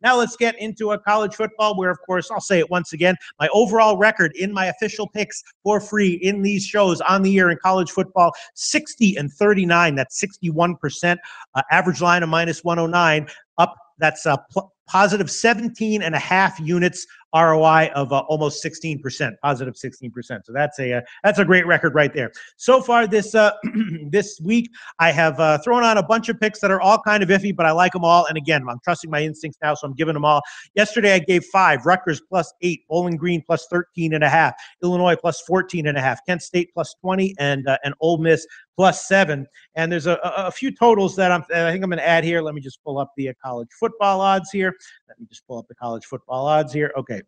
Now let's get into a college football where, of course, I'll say it once again, my overall record in my official picks for free in these shows on the year in college football, 60-39. That's 61%. Average line of -109. Up, that's positive 17.5 units. ROI of almost 16%, positive 16%. So that's a great record right there. So far this this week, I have thrown on a bunch of picks that are all kind of iffy, but I like them all. And again, I'm trusting my instincts now, so I'm giving them all. Yesterday, I gave 5: Rutgers +8, Bowling Green +13.5, Illinois +14.5, Kent State +20, and Ole Miss +7. And there's a few totals that I think I'm going to add here. Let me just pull up the college football odds here. Let me just pull up the college football odds here. Okay.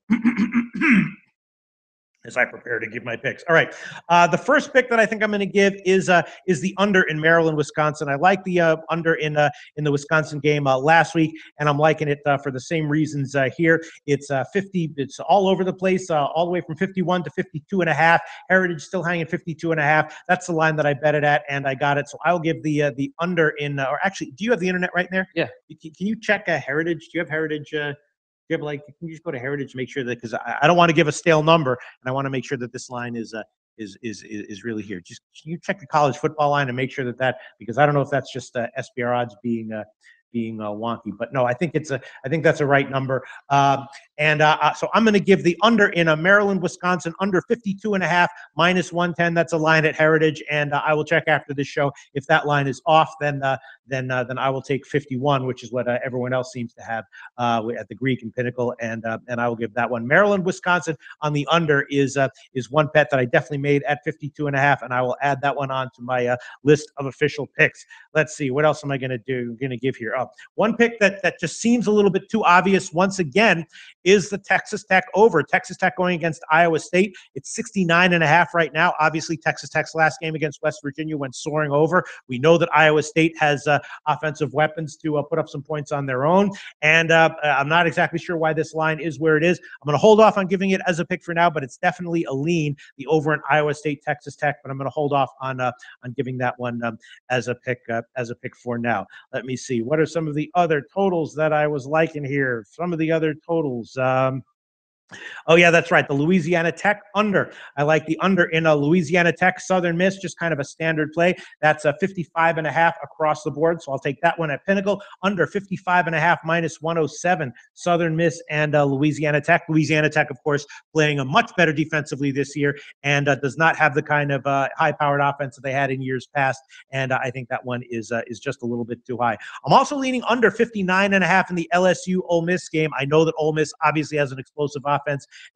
As I prepare to give my picks. All right. The first pick that I think I'm going to give is the under in Maryland, Wisconsin. I like the under in the Wisconsin game last week, and I'm liking it for the same reasons here. It's 50. It's all over the place, all the way from 51 to 52.5. Heritage still hanging 52.5. That's the line that I bet it at, and I got it. So I'll give the under in. Or actually, do you have the internet right there? Yeah. Can you check Heritage? Do you have Heritage? Can you just go to Heritage, make sure that, because I don't want to give a stale number, and I want to make sure that this line is really here. Just can you check the college football line and make sure that because I don't know if that's just SBR odds being wonky, but no, I think that's a right number. So I'm going to give the under in Maryland, Wisconsin, under 52.5, -110. That's a line at Heritage, and I will check after this show if that line is off. Then I will take 51, which is what everyone else seems to have at the Greek and Pinnacle, and I will give that one. Maryland, Wisconsin on the under is one bet that I definitely made at 52.5, and I will add that one on to my list of official picks. Let's see, what else am I going to do? I'm going to give here. One pick that just seems a little bit too obvious once again is the Texas Tech over. Texas Tech going against Iowa State. It's 69.5 right now. Obviously, Texas Tech's last game against West Virginia went soaring over. We know that Iowa State has offensive weapons to put up some points on their own. And I'm not exactly sure why this line is where it is. I'm going to hold off on giving it as a pick for now, but it's definitely a lean, the over in Iowa State, Texas Tech. But I'm going to hold off on giving that one as a pick for now. Let me see. What are some of the other totals that I was liking here? Some of the other totals. Oh, yeah, that's right. The Louisiana Tech under. I like the under in a Louisiana Tech Southern Miss, just kind of a standard play. That's a 55.5 across the board. So I'll take that one at Pinnacle. Under 55.5, -107. Southern Miss and Louisiana Tech. Louisiana Tech, of course, playing a much better defensively this year and does not have the kind of high-powered offense that they had in years past. And I think that one is just a little bit too high. I'm also leaning under 59.5 in the LSU Ole Miss game. I know that Ole Miss obviously has an explosive offense,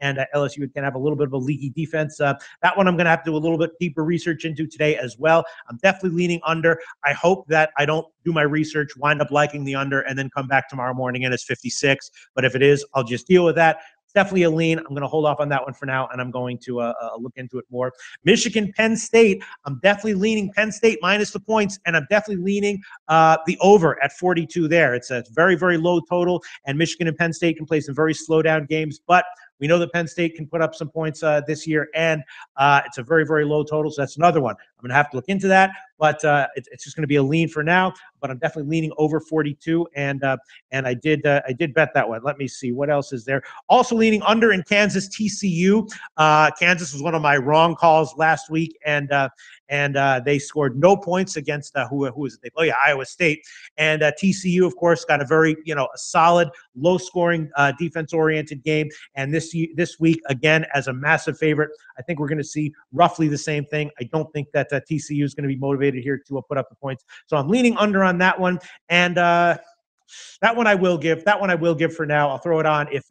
and LSU can have a little bit of a leaky defense. That one I'm going to have to do a little bit deeper research into today as well. I'm definitely leaning under. I hope that I don't do my research, wind up liking the under, and then come back tomorrow morning and it's 56. But if it is, I'll just deal with that. Definitely a lean. I'm going to hold off on that one for now, and I'm going to look into it more. Michigan, Penn State. I'm definitely leaning Penn State minus the points, and I'm definitely leaning the over at 42 there. It's a very, very low total, and Michigan and Penn State can play some very slow down games, but we know that Penn State can put up some points this year, and it's a very, very low total, so that's another one. I'm going to have to look into that, but it's just going to be a lean for now. But I'm definitely leaning over 42, and I did bet that one. Let me see what else is there. Also leaning under in Kansas, TCU. Kansas was one of my wrong calls last week, and they scored no points against who was it? Oh yeah, Iowa State. And TCU, of course, got a very a solid, low-scoring, defense-oriented game. And this week, again, as a massive favorite, I think we're going to see roughly the same thing. I don't think that TCU is going to be motivated here to put up the points. So I'm leaning under on that one. And that one I will give. That one I will give for now. I'll throw it on if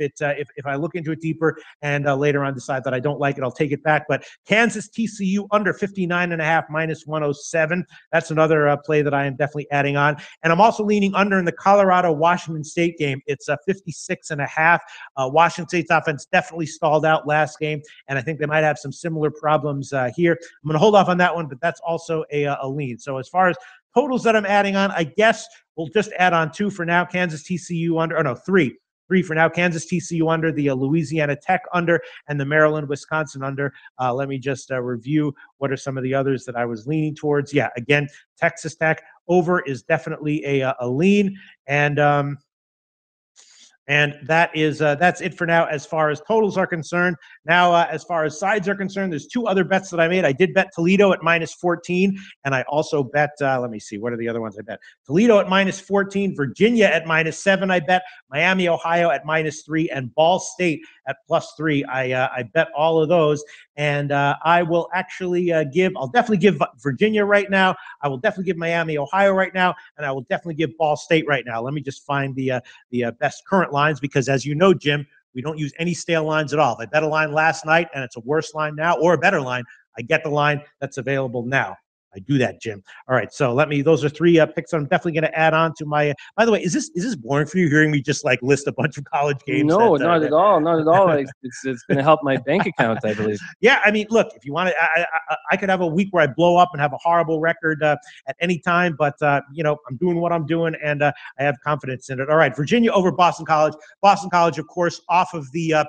I look into it deeper and later on decide that I don't like it, I'll take it back. But Kansas TCU under 59.5 -107. That's another play that I am definitely adding on. And I'm also leaning under in the Colorado Washington State game. It's 56.5. Washington State's offense definitely stalled out last game, and I think they might have some similar problems here. I'm going to hold off on that one, but that's also a lean. So as far as totals that I'm adding on, I guess we'll just add on 2 for now. Kansas TCU under, or no, 3 for now. Kansas TCU under, the Louisiana Tech under, and the Maryland Wisconsin under. Let me just review what are some of the others that I was leaning towards. Yeah, again, Texas Tech over is definitely a lean, and And that's it for now as far as totals are concerned. Now, as far as sides are concerned, there's two other bets that I made. I did bet Toledo at -14, and I also bet, let me see, what are the other ones I bet? Toledo at -14, Virginia at -7, I bet, Miami, Ohio at -3, and Ball State at +3. I bet all of those, and I will actually I'll definitely give Virginia right now. I will definitely give Miami, Ohio right now, and I will definitely give Ball State right now. Let me just find the best current lines, because as you know, Jim, we don't use any stale lines at all. If I bet a line last night and it's a worse line now or a better line, I get the line that's available now. I do that, Jim. All right, so those are three picks I'm definitely going to add on to my. By the way, is this boring for you, hearing me just like list a bunch of college games? No, not at all. Not at all. It's going to help my bank account, I believe. Yeah, I mean, look, if you want to, I could have a week where I blow up and have a horrible record at any time, but I'm doing what I'm doing, and I have confidence in it. All right, Virginia over Boston College. Boston College, of course, off of the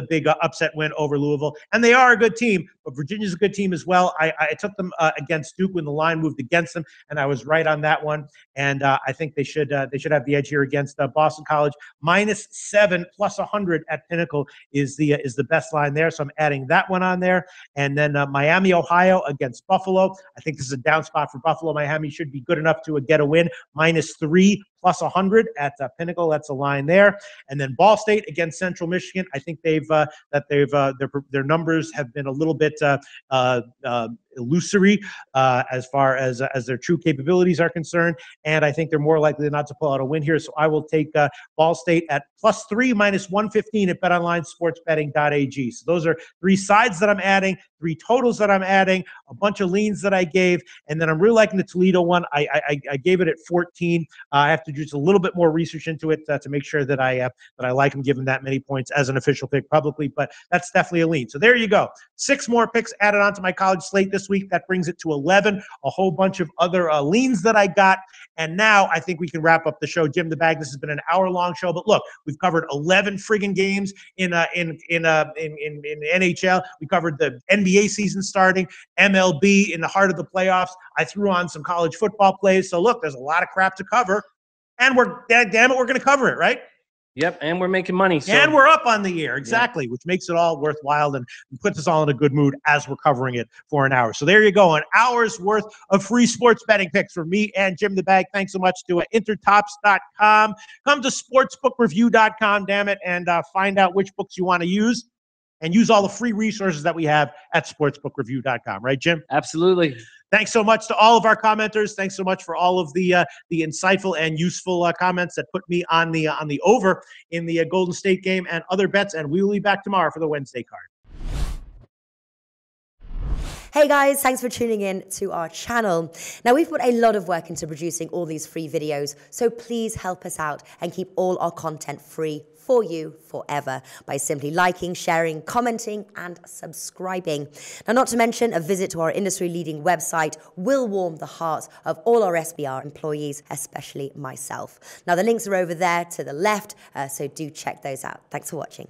big upset win over Louisville. And they are a good team, but Virginia's a good team as well. I took them against Duke when the line moved against them, and I was right on that one. And I think they should have the edge here against Boston College. -7 +100 at Pinnacle is the best line there. So I'm adding that one on there. And then Miami, Ohio against Buffalo. I think this is a down spot for Buffalo. Miami should be good enough to get a win. -3 +100 at Pinnacle. That's a line there. And then Ball State against Central Michigan. I think their numbers have been a little bit illusory as far as their true capabilities are concerned, and I think they're more likely not to pull out a win here. So I will take Ball State at +3 -115 at BetOnlineSportsBetting.ag. So those are three sides that I'm adding, three totals that I'm adding, a bunch of leans that I gave, and then I'm really liking the Toledo one. I gave it at 14. I have to do just a little bit more research into it to make sure that I like him given that many points as an official pick publicly, but that's definitely a lean. So there you go. 6 more picks added onto my college slate this week. That brings it to 11. A whole bunch of other leans that I got, and now I think we can wrap up the show. Jim the Bag, this has been an hour-long show, but look, we've covered 11 friggin' games in NHL. We covered the NBA season starting, MLB in the heart of the playoffs. I threw on some college football plays. So look, there's a lot of crap to cover, and we're going to cover it, right? Yep, and we're making money. So. And we're up on the year, exactly, yep. Which makes it all worthwhile and puts us all in a good mood as we're covering it for an hour. So there you go, an hour's worth of free sports betting picks for me and Jim the Bag. Thanks so much to intertops.com. Come to sportsbookreview.com, damn it, and find out which books you want to use. And use all the free resources that we have at sportsbookreview.com. Right, Jim? Absolutely. Thanks so much to all of our commenters. Thanks so much for all of the insightful and useful comments that put me on the over in the Golden State game and other bets. And we will be back tomorrow for the Wednesday card. Hey guys, thanks for tuning in to our channel. Now, we've put a lot of work into producing all these free videos, so please help us out and keep all our content free for you forever by simply liking, sharing, commenting, and subscribing. Now, not to mention, a visit to our industry-leading website will warm the hearts of all our SBR employees, especially myself. Now, the links are over there to the left, so do check those out. Thanks for watching.